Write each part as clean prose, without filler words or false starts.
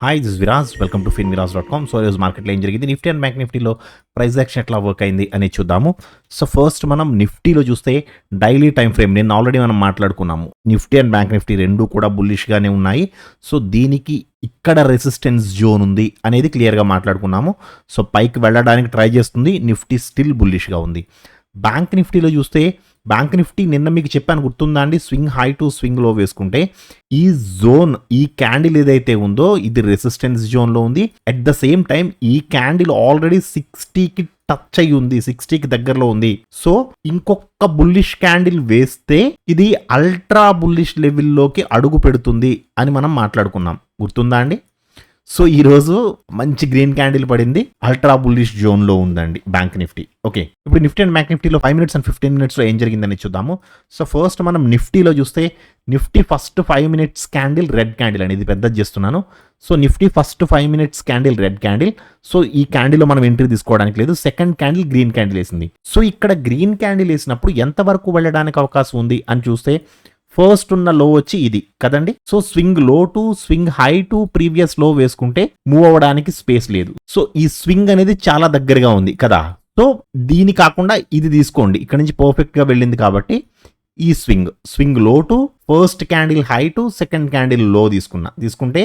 Hi this Viraj welcome to finviraz.com. So ఈరోజు మార్కెట్లో ఏం జరిగింది, నిఫ్టీ అండ్ బ్యాంక్ నిఫ్టీలో ప్రైస్ యాక్షన్ ఎట్లా వర్క్ అయింది అని చూద్దాము. సో ఫస్ట్ మనం నిఫ్టీలో చూస్తే డైలీ టైం ఫ్రేమ్ నేను ఆల్రెడీ మనం మాట్లాడుకున్నాము. నిఫ్టీ అండ్ బ్యాంక్ నిఫ్టీ రెండు కూడా బుల్లిష్గానే ఉన్నాయి. సో దీనికి ఇక్కడ రెసిస్టెన్స్ జోన్ ఉంది అనేది క్లియర్గా మాట్లాడుకున్నాము. సో పైకి వెళ్ళడానికి ట్రై చేస్తుంది, నిఫ్టీ స్టిల్ బుల్లిష్గా ఉంది. బ్యాంక్ నిఫ్టీలో చూస్తే బ్యాంక్ నిఫ్టీ నిన్న మీకు చెప్పాను గుర్తుందా అండి, స్వింగ్ హై టు స్వింగ్ లో వేసుకుంటే ఈ జోన్, ఈ క్యాండిల్ ఏదైతే ఉందో ఇది రెసిస్టెన్స్ జోన్లో ఉంది. అట్ ద సేమ్ టైం ఈ క్యాండిల్ ఆల్రెడీ 60కి టచ్ అయ్యి ఉంది, 60కి దగ్గరలో ఉంది. సో ఇంకొక బుల్లిష్ క్యాండిల్ వేస్తే ఇది అల్ట్రా బుల్లిష్ లెవెల్లోకి అడుగు పెడుతుంది అని మనం మాట్లాడుకున్నాం, గుర్తుందా అండి. సో ఈరోజు మంచి గ్రీన్ క్యాండిల్ పడింది, అల్ట్రా బుల్లిష్ జోన్లో ఉందండి బ్యాంక్ నిఫ్టీ. ఓకే, ఇప్పుడు నిఫ్టీ అండ్ బ్యాంక్ నిఫ్టీలో 5 minutes and 15 minutesలో ఏం జరిగిందని చూద్దాము. సో ఫస్ట్ మనం నిఫ్టీలో చూస్తే Nifty first 5 minutes candle red candle అనేది పెద్దది చేస్తున్నాను. So Nifty first 5 minutes candle red candle. So ఈ క్యాండిల్లో మనం ఎంట్రీ తీసుకోవడానికి లేదు. సెకండ్ క్యాండిల్ గ్రీన్ క్యాండిల్ వేసింది. సో ఇక్కడ గ్రీన్ క్యాండిల్ వేసినప్పుడు ఎంతవరకు వెళ్ళడానికి అవకాశం ఉంది అని చూస్తే ఫస్ట్ ఉన్న లో వచ్చి ఇది కదండి. So swing low to swing high to previous లో వేసుకుంటే మూవ్ అవ్వడానికి స్పేస్ లేదు. సో ఈ స్వింగ్ అనేది చాలా దగ్గరగా ఉంది కదా. సో దీని కాకుండా ఇది తీసుకోండి, ఇక్కడ నుంచి పర్ఫెక్ట్ గా వెళ్ళింది కాబట్టి ఈ swing low to first candle high to second candle లో తీసుకుంటే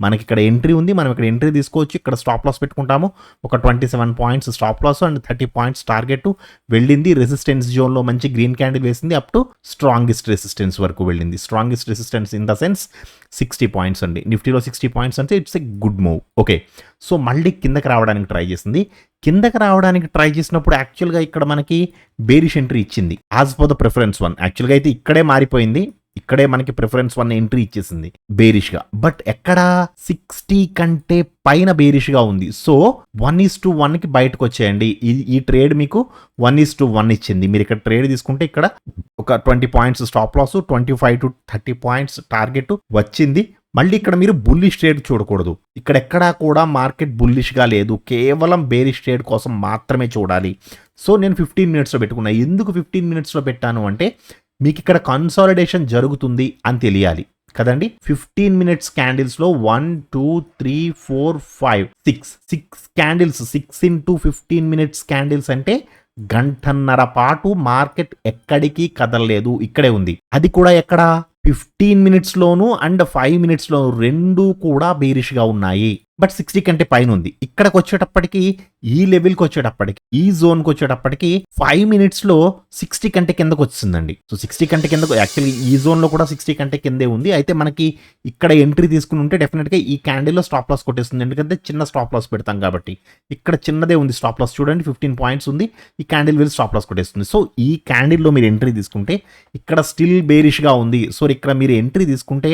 మనకి ఇక్కడ ఎంట్రీ ఉంది. మనం ఇక్కడ ఎంట్రీ తీసుకోవచ్చు. ఇక్కడ స్టాప్ లాస్ పెట్టుకుంటాము. ఒక 27 points stop loss and 30 points target వెళ్ళింది. రెసిస్టెన్స్ జోన్లో మంచి గ్రీన్ క్యాండిల్ వేసింది, అప్ టు స్ట్రాంగెస్ట్ రెసిస్టెన్స్ వరకు వెళ్ళింది. Strongest resistance in the sense 60 points అండి. నిఫ్టీలో 60 points అంటే it's a good move. Okay, so మళ్ళీ కిందకి రావడానికి ట్రై చేసింది. కిందకి రావడానికి ట్రై చేసినప్పుడు యాక్చువల్గా ఇక్కడ మనకి బేరిష్ ఎంట్రీ ఇచ్చింది యాజ్ పర్ ద ప్రిఫరెన్స్ 1. యాక్చువల్గా అయితే ఇక్కడే మారిపోయింది, ఇక్కడే మనకి ప్రిఫరెన్స్ 1 ఎంట్రీ ఇచ్చేసింది బేరిష్గా. బట్ ఎక్కడ 60 కంటే పైన బేరిష్గా ఉంది. సో 1:1కి బయటకు వచ్చేయండి. ఈ ట్రేడ్ మీకు 1:1 ఇచ్చింది. మీరు ఇక్కడ ట్రేడ్ తీసుకుంటే ఇక్కడ ఒక 20 points stop loss, 25 to 30 points target వచ్చింది. మళ్ళీ ఇక్కడ మీరు బుల్లిష్ ట్రేడ్ చూడకూడదు. ఇక్కడ ఎక్కడా కూడా మార్కెట్ బుల్లిష్గా లేదు, కేవలం బేరిష్ ట్రేడ్ కోసం మాత్రమే చూడాలి. సో నేను 15 minutesలో పెట్టుకున్నా. ఎందుకు 15 minutesలో పెట్టాను అంటే మీకు ఇక్కడ కన్సాలిడేషన్ జరుగుతుంది అని తెలియాలి కదండి. 15 minutes క్యాండిల్స్లో 1 2 3 4 5 6 candles, 6 into 15 minutes candles అంటే గంటన్నర పాటు మార్కెట్ ఎక్కడికి కదలలేదు, ఇక్కడే ఉంది. అది కూడా ఎక్కడ 15 minutesలోను అండ్ 5 minutesలోను రెండు కూడా బేరిష్గా ఉన్నాయి. బట్ 60 కంటే పైన ఉంది. ఇక్కడికి వచ్చేటప్పటికి, ఈ లెవెల్కి వచ్చేటప్పటికి, ఈ జోన్కి వచ్చేటప్పటికి 5 minutesలో 60 కంటే కిందకు వచ్చిందండి. సో 60 కంటే కిందకు, యాక్చువల్లీ ఈ జోన్లో కూడా 60 కంటే కిందే ఉంది. అయితే మనకి ఇక్కడ ఎంట్రీ తీసుకుని ఉంటే డెఫినెట్గా ఈ క్యాండిల్లో స్టాప్ లాస్ కొట్టేస్తుంది, ఎందుకంటే చిన్న స్టాప్ లాస్ పెడతాం కాబట్టి. ఇక్కడ చిన్నదే ఉంది స్టాప్ లాస్, చూడండి 15 points ఉంది. ఈ క్యాండిల్ వెళ్ళి స్టాప్ లాస్ కొట్టేస్తుంది. సో ఈ క్యాండిల్లో మీరు ఎంట్రీ తీసుకుంటే ఇక్కడ స్టిల్ బేరిష్గా ఉంది. సో ఇక్కడ మీరు ఎంట్రీ తీసుకుంటే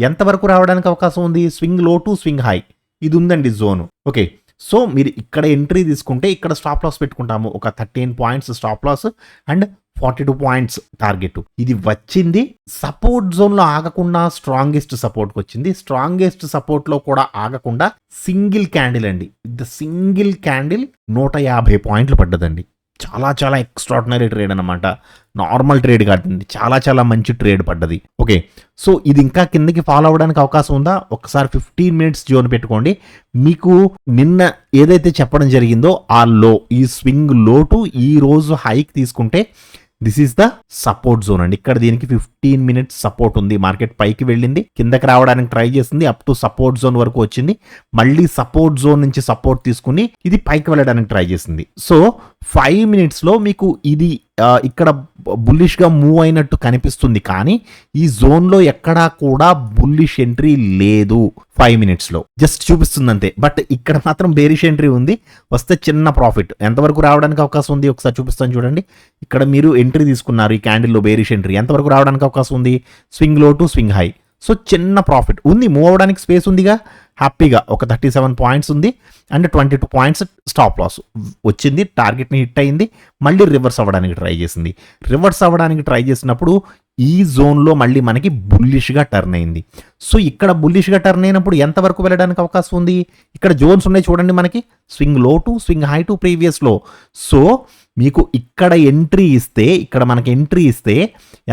ఎంతవరకు రావడానికి అవకాశం ఉంది, swing low to swing high ఇది ఉందండి జోను. ఓకే, సో మీరు ఇక్కడ ఎంట్రీ తీసుకుంటే ఇక్కడ స్టాప్ లాస్ పెట్టుకుంటాము. ఒక 13 points stop loss and 42 points target. ఇది వచ్చింది సపోర్ట్ జోన్లో ఆగకుండా స్ట్రాంగెస్ట్ సపోర్ట్కి వచ్చింది. స్ట్రాంగెస్ట్ సపోర్ట్లో కూడా ఆగకుండా సింగిల్ క్యాండిల్ అండి, ద సింగిల్ క్యాండిల్ 150 points పడ్డదండి. చాలా చాలా ఎక్స్ట్రాడినరీ ట్రేడ్ అనమాట, నార్మల్ ట్రేడ్ కాదండి, చాలా చాలా మంచి ట్రేడ్ పడ్డది. ఓకే, సో ఇది ఇంకా కిందకి ఫాలో అవ్వడానికి అవకాశం ఉందా, ఒకసారి 15 minutes జోన్ పెట్టుకోండి. మీకు నిన్న ఏదైతే చెప్పడం జరిగిందో ఆ లో, ఈ స్వింగ్ లో టు ఈ రోజు హైక్ తీసుకుంటే this is the support zone అండి. ఇక్కడ దీనికి 15 minutes సపోర్ట్ ఉంది. మార్కెట్ పైకి వెళ్ళింది, కిందకి రావడానికి ట్రై చేసింది, అప్ టు సపోర్ట్ జోన్ వరకు వచ్చింది. మళ్ళీ సపోర్ట్ జోన్ నుంచి సపోర్ట్ తీసుకుని ఇది పైకి వెళ్ళడానికి ట్రై చేసింది. సో 5 minutesలో మీకు ఇది ఇక్కడ బుల్లిష్గా మూవ్ అయినట్టు కనిపిస్తుంది, కానీ ఈ జోన్లో ఎక్కడా కూడా బుల్లిష్ ఎంట్రీ లేదు. 5 minutesలో జస్ట్ చూపిస్తుంది అంతే. బట్ ఇక్కడ మాత్రం బేరిష్ ఎంట్రీ ఉంది, వస్తే చిన్న ప్రాఫిట్. ఎంతవరకు రావడానికి అవకాశం ఉంది ఒకసారి చూపిస్తాను చూడండి. ఇక్కడ మీరు ఎంట్రీ తీసుకున్నారు, ఈ క్యాండిల్లో బేరిష్ ఎంట్రీ ఎంతవరకు రావడానికి అవకాశం ఉంది, swing low to swing high. So చిన్న ప్రాఫిట్ ఉంది, మూవ్ అవ్వడానికి స్పేస్ ఉందిగా, హ్యాపీగా ఒక 37 points ఉంది అండ్ 22 points స్టాప్ లాస్ వచ్చింది. టార్గెట్ని హిట్ అయింది, మళ్ళీ రివర్స్ అవ్వడానికి ట్రై చేసింది. రివర్స్ అవ్వడానికి ట్రై చేసినప్పుడు ఈ జోన్లో మళ్ళీ మనకి బుల్లిష్గా టర్న్ అయింది. సో ఇక్కడ బుల్లిష్గా టర్న్ అయినప్పుడు ఎంతవరకు వెళ్ళడానికి అవకాశం ఉంది? ఇక్కడ జోన్స్ ఉన్నాయి చూడండి మనకి, swing low to swing high to previous లో. సో మీకు ఇక్కడ ఎంట్రీ ఇస్తే, ఇక్కడ మనకి ఎంట్రీ ఇస్తే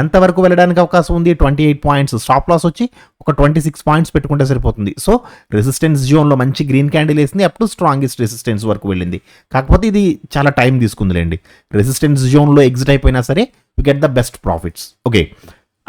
ఎంతవరకు వెళ్ళడానికి అవకాశం ఉంది? 28 పాయింట్స్. స్టాప్ లాస్ వచ్చి ఒక 26 పాయింట్స్ పెట్టుకుంటే సరిపోతుంది. సో రెసిస్టెన్స్ జోన్లో మంచి గ్రీన్ క్యాండిల్ వేసింది, అప్ టు స్ట్రాంగెస్ట్ రెసిస్టెన్స్ వరకు వెళ్ళింది. కాకపోతే ఇది చాలా టైం తీసుకుందిలేండి. రెసిస్టెన్స్ జోన్లో ఎగ్జిట్ అయిపోయినా సరే you get the best profits. Okay,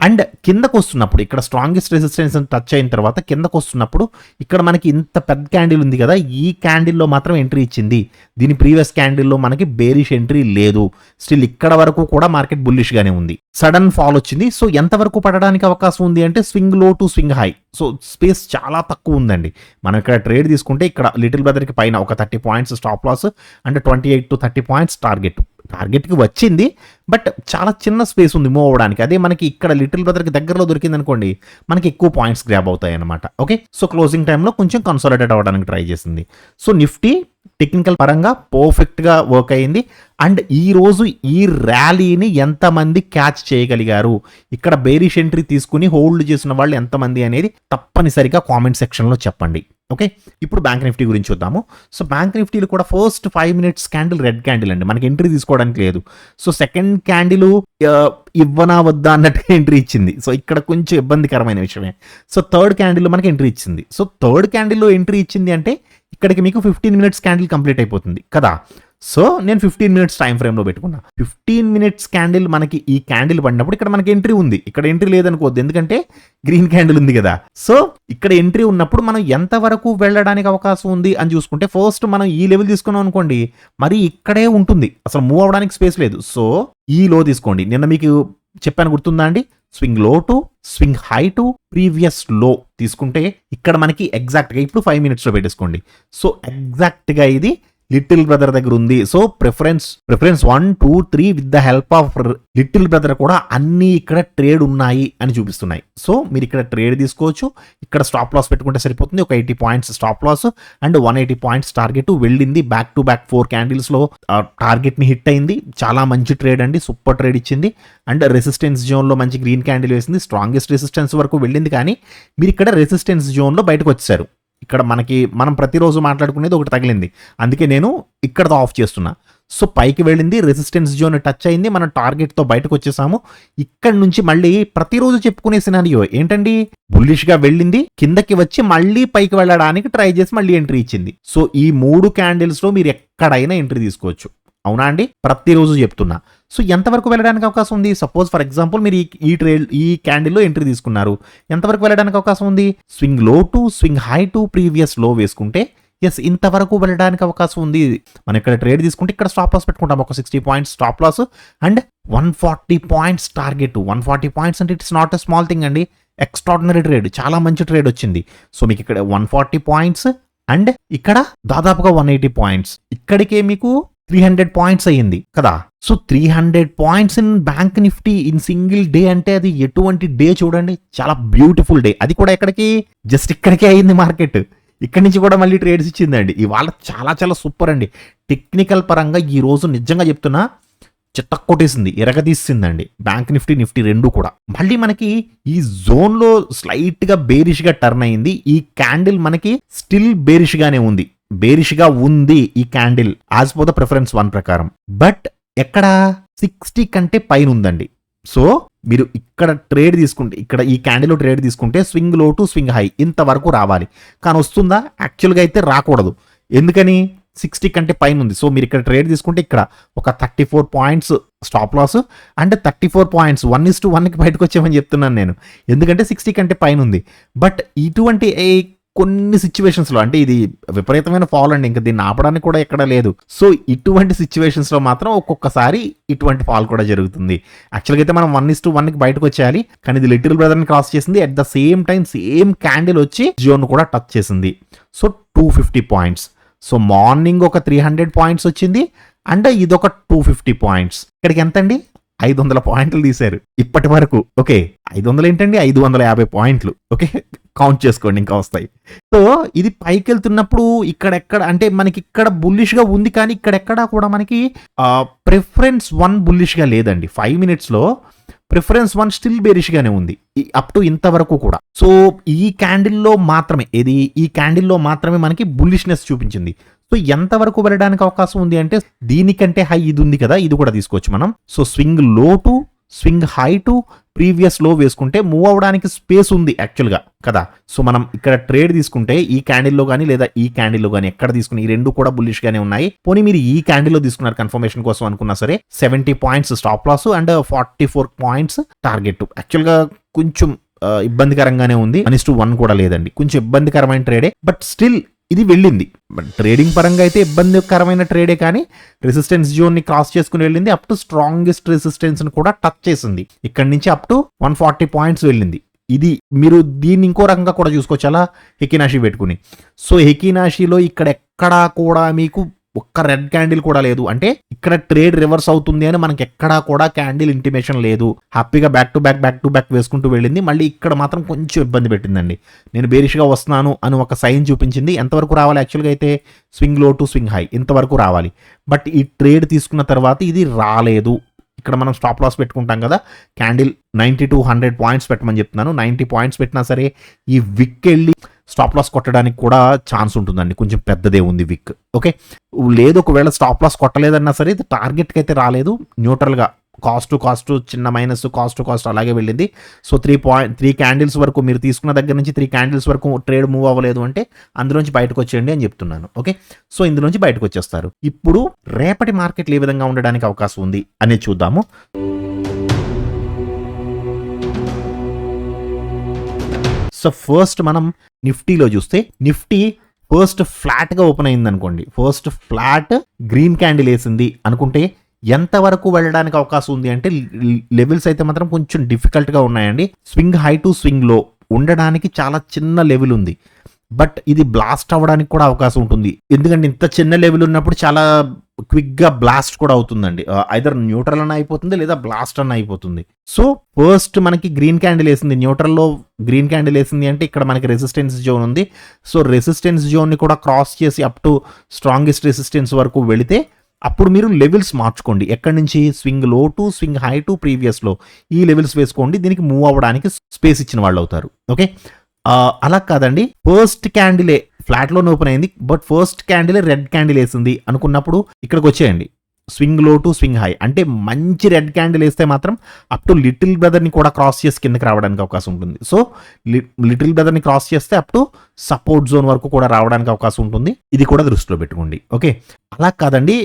and కిందకు వస్తున్నప్పుడు ఇక్కడ స్ట్రాంగెస్ట్ రెసిస్టెన్స్ టచ్ అయిన తర్వాత కిందకు వస్తున్నప్పుడు ఇక్కడ మనకి ఇంత పెద్ద క్యాండిల్ ఉంది కదా, ఈ క్యాండిల్లో మాత్రం ఎంట్రీ ఇచ్చింది. దీని ప్రీవియస్ క్యాండిల్లో మనకి బేరిష్ ఎంట్రీ లేదు. స్టిల్ ఇక్కడ వరకు కూడా మార్కెట్ బుల్లిష్గానే ఉంది. సడన్ ఫాల్ వచ్చింది. సో ఎంతవరకు పడడానికి అవకాశం ఉంది అంటే swing low to swing high. So space చాలా తక్కువ ఉందండి. మనం ఇక్కడ ట్రేడ్ తీసుకుంటే ఇక్కడ లిటిల్ బ్రదర్కి పైన ఒక 30 points stop loss and 28 to 30 points టార్గెట్కి వచ్చింది. బట్ చాలా చిన్న స్పేస్ ఉంది మూవ్ అవ్వడానికి. అదే మనకి ఇక్కడ లిటిల్ బ్రదర్కి దగ్గరలో దొరికింది అనుకోండి, మనకి ఎక్కువ పాయింట్స్ గ్రాబ్ అవుతాయి అనమాట. ఓకే, సో క్లోజింగ్ టైంలో కొంచెం కన్సాలిడేట్ అవ్వడానికి ట్రై చేసింది. సో నిఫ్టీ టెక్నికల్ పరంగా పర్ఫెక్ట్గా వర్క్ అయ్యింది. అండ్ ఈ రోజు ఈ ర్యాలీని ఎంతమంది క్యాచ్ చేయగలిగారు, ఇక్కడ బేరిష్ ఎంట్రీ తీసుకుని హోల్డ్ చేసిన వాళ్ళు ఎంతమంది అనేది తప్పనిసరిగా కామెంట్ సెక్షన్లో చెప్పండి. ఓకే, ఇప్పుడు బ్యాంక్ నిఫ్టీ గురించి చూద్దాము. సో బ్యాంక్ నిఫ్టీలో కూడా first 5 minutes candle red candle అండి, మనకి ఎంట్రీ తీసుకోవడానికి లేదు. సో సెకండ్ క్యాండిల్ ఇవ్వనా వద్దా అన్నట్టుగా ఎంట్రీ ఇచ్చింది. సో ఇక్కడ కొంచెం ఇబ్బందికరమైన విషయమే. సో థర్డ్ క్యాండిల్ మనకి ఎంట్రీ ఇచ్చింది. సో థర్డ్ క్యాండిల్లో ఎంట్రీ ఇచ్చింది అంటే ఇక్కడికి మీకు 15 minutes క్యాండిల్ కంప్లీట్ అయిపోతుంది కదా. సో నేను 15 minutes టైం ఫ్రేమ్లో పెట్టుకున్నా. 15 minutes క్యాండిల్ మనకి ఈ క్యాండిల్ పడినప్పుడు ఇక్కడ మనకి ఎంట్రీ ఉంది, ఇక్కడ ఎంట్రీ లేదనుకోవద్దు, ఎందుకంటే గ్రీన్ క్యాండిల్ ఉంది కదా. సో ఇక్కడ ఎంట్రీ ఉన్నప్పుడు మనం ఎంతవరకు వెళ్ళడానికి అవకాశం ఉంది అని చూసుకుంటే ఫస్ట్ మనం ఈ లెవెల్ తీసుకున్నాం అనుకోండి, మరి ఇక్కడే ఉంటుంది, అసలు మూవ్ అవ్వడానికి స్పేస్ లేదు. సో ఈ లో తీసుకోండి. నిన్న మీకు చెప్పాను గుర్తుందా అండి, swing low to swing high to previous లో తీసుకుంటే ఇక్కడ మనకి ఎగ్జాక్ట్గా ఇప్పుడు 5 minutesలో పెట్టేసుకోండి. సో ఎగ్జాక్ట్గా ఇది లిటిల్ బ్రదర్ దగ్గర ఉంది. So preference 1, 2, 3 with the help of little brother కూడా అన్ని ఇక్కడ ట్రేడ్ ఉన్నాయి అని చూపిస్తున్నాయి. సో మీరు ఇక్కడ ట్రేడ్ తీసుకోవచ్చు. ఇక్కడ స్టాప్ లాస్ పెట్టుకుంటే సరిపోతుంది. ఒక 80 points stop loss and 180 points target వెళ్ళింది. బ్యాక్ టు బ్యాక్ 4 క్యాండిల్స్లో టార్గెట్ని హిట్ అయింది. చాలా మంచి ట్రేడ్ అండి, సూపర్ ట్రేడ్ ఇచ్చింది. అండ్ రెసిస్టెన్స్ జోన్లో మంచి గ్రీన్ క్యాండిల్ వేసింది. స్ట్రాంగెస్ట్ రెసిస్టెన్స్ వరకు వెళ్ళింది, కానీ మీరు ఇక్కడ రెసిస్టెన్స్ జోన్లో బయటకు వచ్చేసారు. ఇక్కడ మనం ప్రతిరోజు మాట్లాడుకునేది ఒకటి తగిలింది, అందుకే నేను ఇక్కడతో ఆఫ్ చేస్తున్నా. సో పైకి వెళ్ళింది, రెసిస్టెన్స్ జోన్ టచ్ అయింది, మనం టార్గెట్తో బయటకు వచ్చేసాము. ఇక్కడ నుంచి మళ్ళీ ప్రతిరోజు చెప్పుకునే సినారియో ఏంటండి, బుల్లిష్గా వెళ్ళింది, కిందకి వచ్చి మళ్ళీ పైకి వెళ్ళడానికి ట్రై చేసి మళ్ళీ ఎంట్రీ ఇచ్చింది. సో ఈ 3 క్యాండిల్స్లో మీరు ఎక్కడైనా ఎంట్రీ తీసుకోవచ్చు. అవునా అండి, ప్రతిరోజు చెప్తున్నా. సో ఎంతవరకు వెళ్ళడానికి అవకాశం ఉంది? సపోజ్ ఫర్ ఎగ్జాంపుల్ మీరు ఈ క్యాండిల్లో ఎంట్రీ తీసుకున్నారు, ఎంతవరకు వెళ్ళడానికి అవకాశం ఉంది? Swing low to swing high to previous లో వేసుకుంటే ఎస్ ఇంతవరకు వెళ్ళడానికి అవకాశం ఉంది. మనం ఇక్కడ ట్రేడ్ తీసుకుంటే ఇక్కడ స్టాప్ లాస్ పెట్టుకుంటాం, ఒక 60 points stop loss and 140 points target. 140 points అంటే it's not a small thing అండి, ఎక్స్ట్రాడినరీ ట్రేడ్, చాలా మంచి ట్రేడ్ వచ్చింది. సో మీకు ఇక్కడ 140 పాయింట్స్ అండ్ ఇక్కడ దాదాపుగా 180 పాయింట్స్, ఇక్కడికే మీకు 300 పాయింట్స్ అయ్యింది కదా. So 300 points in bank Nifty in single day అంటే అది ఎటువంటి డే చూడండి, చాలా బ్యూటిఫుల్ డే. అది కూడా ఎక్కడికి, జస్ట్ ఇక్కడికే అయింది మార్కెట్. ఇక్కడి నుంచి కూడా మళ్ళీ ట్రేడ్స్ ఇచ్చిందండి. ఇవాళ చాలా చాలా సూపర్ అండి. టెక్నికల్ పరంగా ఈ రోజు నిజంగా చెప్తున్నా చిత్తకొట్టేసింది, ఎరగదీసిందండి బ్యాంక్ నిఫ్టీ రెండు కూడా. మళ్ళీ మనకి ఈ జోన్లో స్లైట్గా బేరిష్గా టర్న్ అయింది. ఈ క్యాండిల్ మనకి స్టిల్ బేరిష్గానే ఉంది, బేరిష్గా ఉంది ఈ candle as per the preference 1 ప్రకారం. బట్ ఎక్కడ 60 కంటే పైన ఉందండి. సో మీరు ఇక్కడ ట్రేడ్ తీసుకుంటే, ఇక్కడ ఈ క్యాండిల్ ట్రేడ్ తీసుకుంటే swing low to swing high ఇంతవరకు రావాలి, కానీ వస్తుందా? యాక్చువల్గా అయితే రాకూడదు. ఎందుకని? 60 కంటే పైన ఉంది. సో మీరు ఇక్కడ ట్రేడ్ తీసుకుంటే ఇక్కడ ఒక 34 పాయింట్స్ స్టాప్ లాస్ అంటే 34 పాయింట్స్ 1:1కి బయటకు వచ్చామని చెప్తున్నాను నేను, ఎందుకంటే 60 కంటే పైన ఉంది. బట్ ఇటువంటి కొన్ని సిచ్యువేషన్స్లో, అంటే ఇది విపరీతమైన ఫాల్ అండి, ఇంకా దీన్ని ఆపడానికి కూడా ఎక్కడ లేదు. సో ఇటువంటి సిచ్యువేషన్స్లో మాత్రం ఒక్కొక్కసారి ఇటువంటి ఫాల్ కూడా జరుగుతుంది. యాక్చువల్గా అయితే మనం 1:1కి బయటకు వచ్చేయాలి, కానీ ఇది లిటిల్ బ్రదర్ని క్రాస్ చేసింది. At the same time same candle వచ్చి జోన్ కూడా టచ్ చేసింది. So 250 points. సో మార్నింగ్ ఒక 300 పాయింట్స్ వచ్చింది అండ్ ఇదొక 250 పాయింట్స్. ఇక్కడికి ఎంత అండి? 500 పాయింట్లు తీశారు ఇప్పటి వరకు. ఓకే, 500 ఏంటండి, 550 పాయింట్లు. ఓకే, కౌంట్ చేసుకోండి, ఇంకా వస్తాయి. సో ఇది పైకి వెళ్తున్నప్పుడు ఇక్కడెక్కడ అంటే మనకి ఇక్కడ బుల్లిష్గా ఉంది, కానీ ఇక్కడెక్కడా కూడా మనకి ప్రిఫరెన్స్ 1 బుల్లిష్గా లేదండి. 5 minutesలో ప్రిఫరెన్స్ 1 స్టిల్ బేరిష్ గానే ఉంది అప్ టు ఇంతవరకు కూడా. సో ఈ క్యాండిల్లో మాత్రమే మనకి బుల్లిష్నెస్ చూపించింది. సో ఎంతవరకు వెళ్ళడానికి అవకాశం ఉంది అంటే దీనికంటే హై ఇది ఉంది కదా, ఇది కూడా తీసుకోవచ్చు మనం. So swing low to swing high to previous లో వేసుకుంటే మూవ్ అవడానికి స్పేస్ ఉంది యాక్చువల్గా కదా. సో మనం ఇక్కడ ట్రేడ్ తీసుకుంటే ఈ క్యాండిల్లో కానీ లేదా ఈ క్యాండిల్లో కానీ ఎక్కడ తీసుకుని ఈ రెండు కూడా బుల్లిష్ గానే ఉన్నాయి. పోనీ మీరు ఈ క్యాండిల్లో తీసుకున్నారు కన్ఫర్మేషన్ కోసం అనుకున్నా సరే 70 points stop loss and 44 points target. యాక్చువల్గా కొంచెం ఇబ్బందికరంగానే ఉంది. 1:1 కూడా లేదండి, కొంచెం ఇబ్బందికరమైన ట్రేడే. బట్ స్టిల్ ఇది వెళ్ళింది. ట్రేడింగ్ పరంగా అయితే ఇబ్బందికరమైన ట్రేడే, కానీ రెసిస్టెన్స్ జోన్ ని క్రాస్ చేసుకుని వెళ్ళింది. అప్ టు స్ట్రాంగెస్ట్ రెసిస్టెన్స్ ని కూడా టచ్ చేసింది. ఇక్కడ నుంచి అప్ టు 140 పాయింట్స్ వెళ్ళింది. ఇది మీరు దీన్ని ఇంకో రకంగా కూడా చూసుకోవచ్చు, అలా హెకినాషి పెట్టుకుని. సో హెకినాషిలో ఇక్కడ ఎక్కడా కూడా మీకు ఒక్క రెడ్ క్యాండిల్ కూడా లేదు. అంటే ఇక్కడ ట్రేడ్ రివర్స్ అవుతుంది అని మనకి ఎక్కడా కూడా క్యాండిల్ ఇంటిమేషన్ లేదు. హ్యాపీగా బ్యాక్ టు బ్యాక్ వేసుకుంటూ వెళ్ళింది. మళ్ళీ ఇక్కడ మాత్రం కొంచెం ఇబ్బంది పెట్టిందండి. నేను బేరిష్గా వస్తున్నాను అని ఒక సైన్ చూపించింది. ఎంతవరకు రావాలి యాక్చువల్గా అయితే swing low to swing high ఇంతవరకు రావాలి. బట్ ఈ ట్రేడ్ తీసుకున్న తర్వాత ఇది రాలేదు. ఇక్కడ మనం స్టాప్ లాస్ పెట్టుకుంటాం కదా, క్యాండిల్ 90 to 100 పాయింట్స్ పెట్టమని చెప్తున్నాను. 90 పాయింట్స్ పెట్టినా సరే ఈ విక్ వెళ్ళి స్టాప్ లాస్ కొట్టడానికి కూడా ఛాన్స్ ఉంటుందండి. కొంచెం పెద్దదే ఉంది విక్. ఓకే, లేదు ఒకవేళ స్టాప్ లాస్ కొట్టలేదన్నా సరే ఇది టార్గెట్కి అయితే రాలేదు. న్యూట్రల్గా కాస్ట్ టు కాస్ట్ చిన్న మైనస్, కాస్ట్ టు కాస్ట్ అలాగే వెళ్ళింది. సో 3 క్యాండిల్స్ వరకు మీరు తీసుకున్న దగ్గర నుంచి 3 క్యాండిల్స్ వరకు ట్రేడ్ మూవ్ అవ్వలేదు అంటే అందులోంచి బయటకు వచ్చేయండి అని చెప్తున్నాను. ఓకే, సో ఇందులోంచి బయటకు వచ్చేస్తారు. ఇప్పుడు రేపటి మార్కెట్లు ఏ విధంగా ఉండడానికి అవకాశం ఉంది అనేది చూద్దాము. సో ఫస్ట్ మనం నిఫ్టీలో చూస్తే నిఫ్టీ ఫస్ట్ ఫ్లాట్ గా ఓపెన్ అయింది అనుకోండి. ఫస్ట్ ఫ్లాట్ గ్రీన్ క్యాండిల్ వేసింది అనుకుంటే ఎంతవరకు వెళ్ళడానికి అవకాశం ఉంది అంటే లెవెల్స్ అయితే మాత్రం కొంచెం డిఫికల్ట్ గా ఉన్నాయండి. స్వింగ్ హై టు స్వింగ్ లో ఉండడానికి చాలా చిన్న లెవెల్ ఉంది. బట్ ఇది బ్లాస్ట్ అవ్వడానికి కూడా అవకాశం ఉంటుంది. ఎందుకంటే ఇంత చిన్న లెవెల్ ఉన్నప్పుడు చాలా క్విక్ గా బ్లాస్ట్ కూడా అవుతుందండి. ఐదర్ న్యూట్రల్ అన్న అయిపోతుంది లేదా బ్లాస్ట్ అన్న అయిపోతుంది. సో ఫస్ట్ మనకి గ్రీన్ క్యాండిల్ వేసింది, న్యూట్రల్లో గ్రీన్ క్యాండిల్ వేసింది అంటే ఇక్కడ మనకి రెసిస్టెన్స్ జోన్ ఉంది. సో రెసిస్టెన్స్ జోన్ ని కూడా క్రాస్ చేసి అప్ టు స్ట్రాంగెస్ట్ రెసిస్టెన్స్ వరకు వెళితే అప్పుడు మీరు లెవెల్స్ మార్చుకోండి. ఎక్కడి నుంచి swing low to swing high to previous లో ఈ లెవెల్స్ వేసుకోండి. దీనికి మూవ్ అవ్వడానికి స్పేస్ ఇచ్చిన వాళ్ళు అవుతారు. ఓకే, అలా కాదండి, ఫస్ట్ క్యాండిలే ఫ్లాట్ లోనే ఓపెన్ అయింది బట్ ఫస్ట్ క్యాండిలే రెడ్ క్యాండిల్ వేసింది అనుకున్నప్పుడు ఇక్కడికి వచ్చేయండి. Swing low to swing high అంటే మంచి రెడ్ క్యాండిల్ వేస్తే మాత్రం అప్ టు లిటిల్ బ్రదర్ ని కూడా క్రాస్ చేసి కిందకి రావడానికి అవకాశం ఉంటుంది. సో లిటిల్ బ్రదర్ ని క్రాస్ చేస్తే అప్ టు సపోర్ట్ జోన్ వరకు కూడా రావడానికి అవకాశం ఉంటుంది. ఇది కూడా దృష్టిలో పెట్టుకోండి. ఓకే, అలా కాదండి,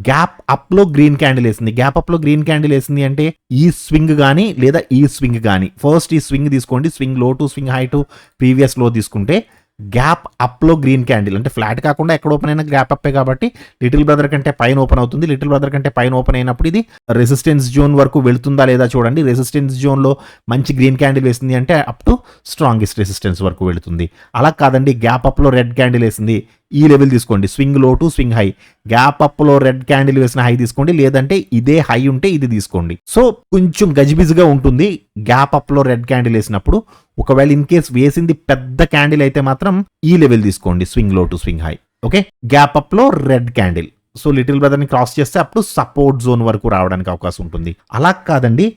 గ్యాప్ అప్ లో గ్రీన్ క్యాండిల్ వేసింది. గ్యాప్ అప్ లో గ్రీన్ క్యాండిల్ వేసింది అంటే ఈ స్వింగ్ కానీ లేదా ఈ స్వింగ్ కానీ ఫస్ట్ ఈ స్వింగ్ తీసుకోండి. Swing low to swing high to previous లో తీసుకుంటే గ్యాప్ అప్ లో గ్రీన్ క్యాండిల్ అంటే ఫ్లాట్ కాకుండా ఎక్కడ ఓపెన్ అయినా గ్యాప్ అప్పే కాబట్టి లిటిల్ బ్రదర్ కంటే పైన ఓపెన్ అవుతుంది. లిటిల్ బ్రదర్ కంటే పైన ఓపెన్ అయినప్పుడు ఇది రెసిస్టెన్స్ జోన్ వరకు వెళ్తుందా లేదా చూడండి. రెసిస్టెన్స్ జోన్ లో మంచి గ్రీన్ క్యాండిల్ వేసింది అంటే అప్ టు స్ట్రాంగెస్ట్ రెసిస్టెన్స్ వరకు వెళుతుంది. అలా కాదండి, గ్యాప్ అప్ లో రెడ్ క్యాండిల్ వేసింది, ఈ లెవెల్ తీసుకోండి. Swing low to swing high, gap up లో రెడ్ క్యాండిల్ వేసిన హై తీసుకోండి, లేదంటే ఇదే హై ఉంటే ఇది తీసుకోండి. సో కొంచెం గజిబిజిగా ఉంటుంది గ్యాప్ అప్ లో రెడ్ క్యాండిల్ వేసినప్పుడు. ఒకవేళ ఇన్ కేస్ వేసింది పెద్ద క్యాండిల్ అయితే మాత్రం ఈ లెవెల్ తీసుకోండి, swing low to swing high. Okay, gap up లో red candle. So little brother ని క్రాస్ చేస్తే అప్పుడు సపోర్ట్ జోన్ వరకు రావడానికి అవకాశం ఉంటుంది. అలా కాదండి,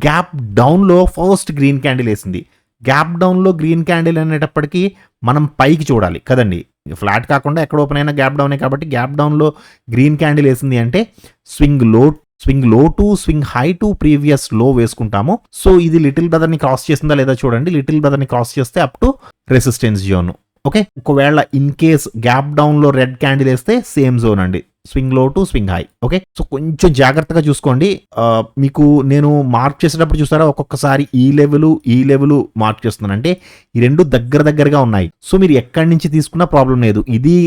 గ్యాప్ డౌన్ లో ఫస్ట్ గ్రీన్ క్యాండిల్ వేసింది. గ్యాప్ డౌన్ లో గ్రీన్ క్యాండిల్ అనేటప్పటికీ మనం పైకి చూడాలి కదండి, ఫ్లాట్ కాకుండా ఎక్కడ ఓపెన్ అయినా గ్యాప్ డౌనే కాబట్టి గ్యాప్ డౌన్ లో గ్రీన్ క్యాండిల్ వేసింది అంటే swing low to swing high to previous లో వేసుకుంటాము. సో ఇది లిటిల్ బ్రదర్ ని క్రాస్ చేసిందా లేదా చూడండి. లిటిల్ బ్రదర్ ని క్రాస్ చేస్తే up to resistance zone. Okay, ఒకవేళ ఇన్ కేస్ గ్యాప్ డౌన్ లో రెడ్ క్యాండిల్ వేస్తే సేమ్ జోన్ అండి, swing low to swing high. Okay, so కొంచెం జాగ్రత్తగా చూసుకోండి. మీకు నేను మార్క్ చేసేటప్పుడు చూస్తారా ఒక్కొక్కసారి ఈ లెవెల్ మార్క్ చేస్తున్నాను అంటే ఈ రెండు దగ్గరగా ఉన్నాయి. సో మీరు ఎక్కడి నుంచి తీసుకున్నా ప్రాబ్లం లేదు. ఇది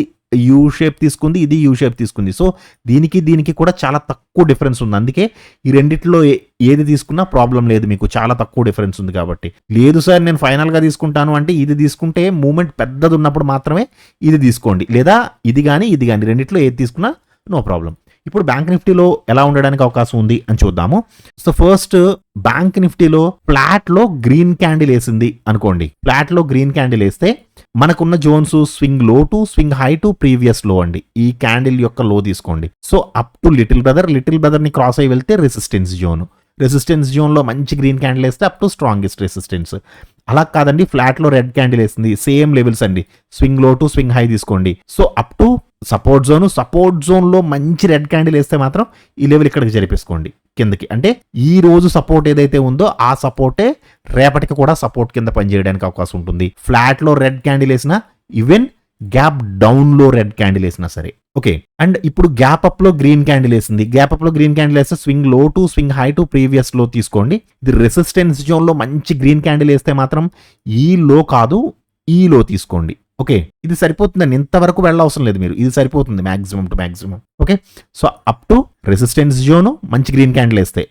యూ షేప్ తీసుకుంది, ఇది యూ షేప్ తీసుకుంది. సో దీనికి కూడా చాలా తక్కువ డిఫరెన్స్ ఉంది. అందుకే ఈ రెండిట్లో ఏది తీసుకున్నా ప్రాబ్లం లేదు, మీకు చాలా తక్కువ డిఫరెన్స్ ఉంది కాబట్టి. లేదు సార్ నేను ఫైనల్ గా తీసుకుంటాను అంటే ఇది తీసుకుంటే మూమెంట్ పెద్దది ఉన్నప్పుడు మాత్రమే ఇది తీసుకోండి, లేదా ఇది కానీ రెండిట్లో ఏది తీసుకున్నా నో ప్రాబ్లం. ఇప్పుడు బ్యాంక్ నిఫ్టీలో ఎలా ఉండడానికి అవకాశం ఉంది అని చూద్దాము. సో ఫస్ట్ బ్యాంక్ నిఫ్టీలో ఫ్లాట్ లో గ్రీన్ క్యాండిల్ వేసింది అనుకోండి. ఫ్లాట్ లో గ్రీన్ క్యాండిల్ వేస్తే మనకున్న Jones swing low to swing high to previous లో అండి. ఈ క్యాండిల్ యొక్క లో తీసుకోండి. So up to little brother ని క్రాస్ అయ్యి వెళ్తే రెసిస్టెన్స్ జోన్. రెసిస్టెన్స్ జోన్లో మంచి గ్రీన్ క్యాండిల్ వేస్తే అప్ టు స్ట్రాంగెస్ట్ రెసిస్టెన్స్. అలా కాదండి, ఫ్లాట్లో రెడ్ క్యాండిల్ వేసింది, సేమ్ లెవెల్స్ అండి, swing low to swing high తీసుకోండి. సో అప్ టు సపోర్ట్ జోన్లో మంచి రెడ్ క్యాండిల్ వేస్తే మాత్రం ఈ లెవెల్ ఇక్కడికి జరిపేసుకోండి కిందకి. అంటే ఈ రోజు సపోర్ట్ ఏదైతే ఉందో ఆ సపోర్టే రేపటికి కూడా సపోర్ట్ కింద పనిచేయడానికి అవకాశం ఉంటుంది. ఫ్లాట్లో రెడ్ క్యాండిల్ వేసినా, ఈవెన్ గ్యాప్ డౌన్ లో రెడ్ క్యాండిల్ వేసినా సరే. ఓకే, అండ్ ఇప్పుడు గ్యాప్ అప్ లో గ్రీన్ క్యాండిల్ వేసింది, గ్యాప్ అప్ లో గ్రీన్ క్యాండిల్ వేస్తే swing low to swing high to previous లో తీసుకోండి. ఇది రెసిస్టెన్స్ జోన్ లో మంచి గ్రీన్ క్యాండిల్ వేస్తే మాత్రం ఈ లో కాదు, ఈ లో తీసుకోండి. ఓకే, ఇది సరిపోతుందండి, ఇంతవరకు వెళ్ళవసరం లేదు మీరు, ఇది సరిపోతుంది maximum to maximum. Okay, so up to resistance zone మంచి గ్రీన్ క్యాండిల్ వేస్తే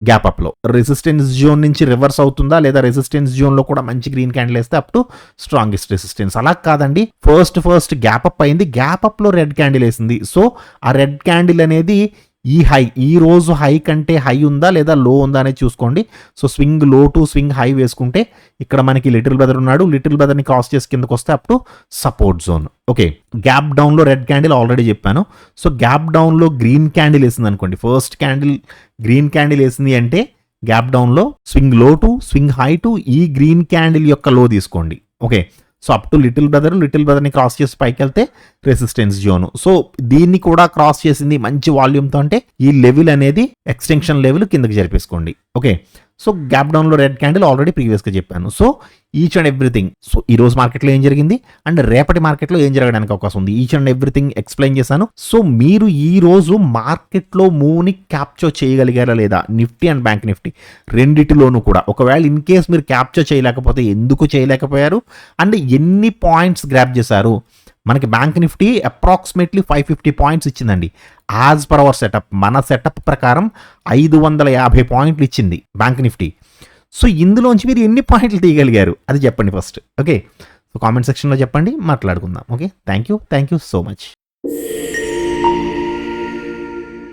గ్యాప్ అప్ లో రెసిస్టెన్స్ జోన్ నుంచి రివర్స్ అవుతుందా లేదా రెసిస్టెన్స్ జోన్ లో కూడా మంచి గ్రీన్ క్యాండిల్ వేస్తే అప్ టు స్ట్రాంగెస్ట్ రెసిస్టెన్స్. అలా కాదండి, ఫస్ట్ గ్యాప్ అప్ అయింది, గ్యాప్ అప్ లో రెడ్ క్యాండిల్ వేసింది. సో ఆ రెడ్ క్యాండిల్ అనేది ఈ రోజు హై కంటే హై ఉందా లేదా లో ఉందా అనేది చూసుకోండి. So swing low to swing high వేసుకుంటే ఇక్కడ మనకి లిటిల్ బ్రదర్ ఉన్నాడు, లిటిల్ బ్రదర్ ని క్రాస్ చేసి కిందకు వస్తే up to support zone. Okay, gap down లో రెడ్ క్యాండిల్ ఆల్రెడీ చెప్పాను. సో గ్యాప్ డౌన్ లో గ్రీన్ క్యాండిల్ వేసింది అనుకోండి, ఫస్ట్ క్యాండిల్ గ్రీన్ క్యాండిల్ వేసింది అంటే గ్యాప్ డౌన్ లో swing low to swing high to ఈ గ్రీన్ క్యాండిల్ యొక్క లో తీసుకోండి. Okay, so up to little బ్రదర్ని cross చేసి పైకి వెళ్తే రెసిస్టెన్స్ జోన్. సో దీన్ని కూడా క్రాస్ చేసింది మంచి వాల్యూమ్తో, అంటే ఈ లెవెల్ అనేది ఎక్స్టెన్షన్ లెవెల్ కిందకి జరిపేసుకోండి. ఓకే, సో గ్యాప్ డౌన్లో రెడ్ క్యాండిల్ ఆల్రెడీ ప్రీవియస్గా చెప్పాను. So each and everything, so ఈ రోజు మార్కెట్లో ఏం జరిగింది అండ్ రేపటి మార్కెట్లో ఏం జరగడానికి అవకాశం ఉంది, ఈచ్ అండ్ ఎవ్రీథింగ్ ఎక్స్ప్లెయిన్ చేశాను. సో మీరు ఈ రోజు మార్కెట్లో మూవ్ని క్యాప్చర్ చేయగలిగారా లేదా, నిఫ్టీ అండ్ బ్యాంక్ నిఫ్టీ రెండిటిలోనూ కూడా. ఒకవేళ ఇన్ కేస్ మీరు క్యాప్చర్ చేయలేకపోతే ఎందుకు చేయలేకపోయారు అండ్ ఎన్ని పాయింట్స్ గ్రాప్ చేశారు. మనకి బ్యాంక్ నిఫ్టీ అప్రాక్సిమేట్లీ 550 పాయింట్స్ ఇచ్చిందండి. యాజ్ పర్ అవర్ సెటప్, మన సెటప్ ప్రకారం 550 పాయింట్లు ఇచ్చింది బ్యాంక్ నిఫ్టీ. సో ఇందులోంచి మీరు ఎన్ని పాయింట్లు తీయగలిగారు అది చెప్పండి ఫస్ట్. ఓకే, సో కామెంట్ సెక్షన్లో చెప్పండి, మాట్లాడుకుందాం. Okay, thank you so much.